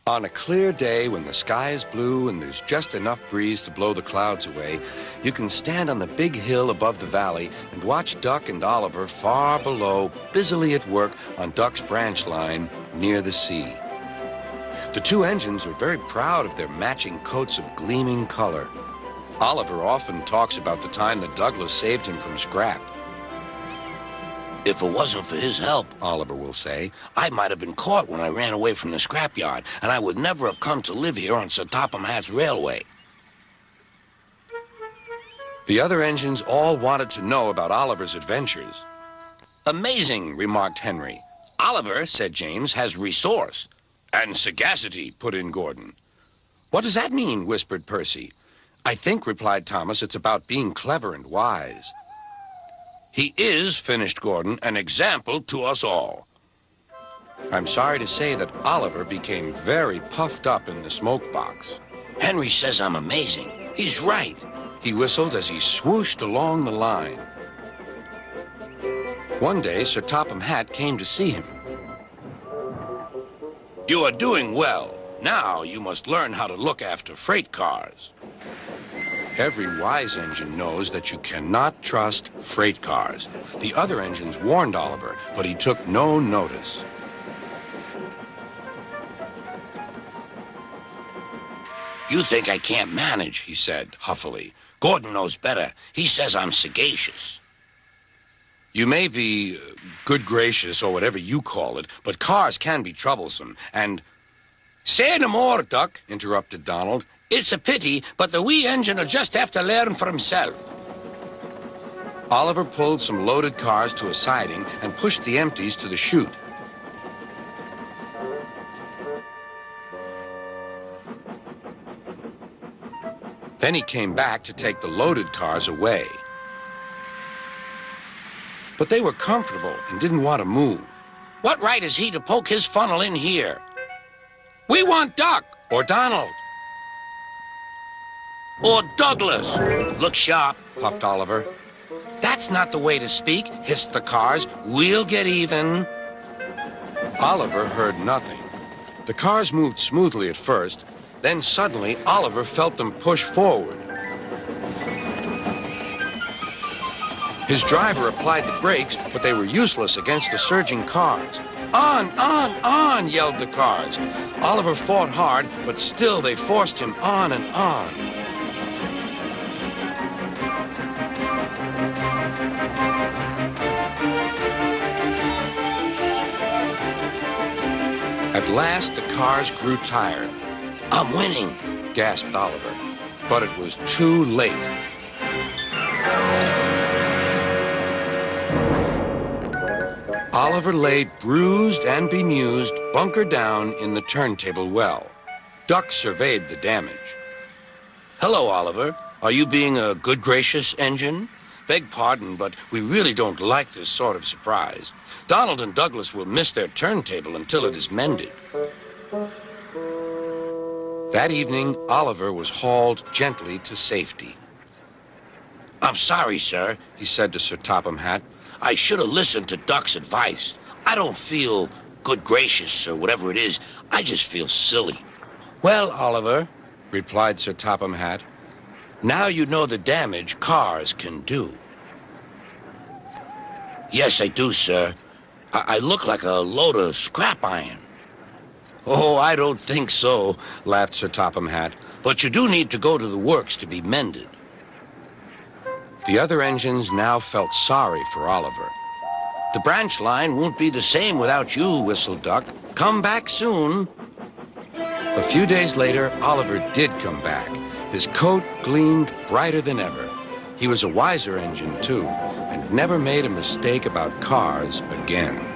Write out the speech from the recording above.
On a clear day when the sky is blue and there's just enough breeze to blow the clouds away, you can stand on the big hill above the valley and watch Duck and Oliver far below, busily at work on Duck's branch line near the sea. The two engines are very proud of their matching coats of gleaming color. Oliver often talks about the time that Douglas saved him from scrap. If it wasn't for his help, Oliver will say, I might have been caught when I ran away from the scrapyard, and I would never have come to live here on Sir Topham Hatt's railway. The other engines all wanted to know about Oliver's adventures. Amazing, remarked Henry. Oliver, said James, has resource. And sagacity, put in Gordon. What does that mean, whispered Percy. I think, replied Thomas, it's about being clever and wise. He is, finished Gordon, an example to us all. I'm sorry to say that Oliver became very puffed up in the smoke box. Henry says I'm amazing. He's right. He whistled as he swooshed along the line. One day, Sir Topham Hatt came to see him. You are doing well. Now you must learn how to look after freight cars. Every wise engine knows that you cannot trust freight cars. The other engines warned Oliver, but he took no notice. You think I can't manage, he said, huffily. Gordon knows better. He says I'm sagacious. You may be good gracious or whatever you call it, but cars can be troublesome, and... Say no more, Duck, interrupted Donald. It's a pity, but the wee engine will just have to learn for himself. Oliver pulled some loaded cars to a siding and pushed the empties to the chute. Then he came back to take the loaded cars away. But they were comfortable and didn't want to move. What right is he to poke his funnel in here? We want Duck. Or Donald. Or Douglas. Look sharp, puffed Oliver. That's not the way to speak, hissed the cars. We'll get even. Oliver heard nothing. The cars moved smoothly at first, then suddenly Oliver felt them push forward. His driver applied the brakes, but they were useless against the surging cars. On, yelled the cars. Oliver fought hard, but still they forced him on and on. At last, the cars grew tired. I'm winning, gasped Oliver. But it was too late. Oliver lay bruised and bemused, bunker down in the turntable well. Duck surveyed the damage. Hello, Oliver. Are you being a good gracious engine? Beg pardon, but we really don't like this sort of surprise. Donald and Douglas will miss their turntable until it is mended. That evening, Oliver was hauled gently to safety. I'm sorry, sir, he said to Sir Topham Hatt. I should have listened to Duck's advice. I don't feel good gracious or whatever it is. I just feel silly. Well, Oliver, replied Sir Topham Hatt, now you know the damage cars can do. Yes, I do, sir. I look like a load of scrap iron. Oh, I don't think so, laughed Sir Topham Hatt. But you do need to go to the works to be mended. The other engines now felt sorry for Oliver. The branch line won't be the same without you, whistled Duck. Come back soon. A few days later, Oliver did come back. His coat gleamed brighter than ever. He was a wiser engine, too, and never made a mistake about cars again.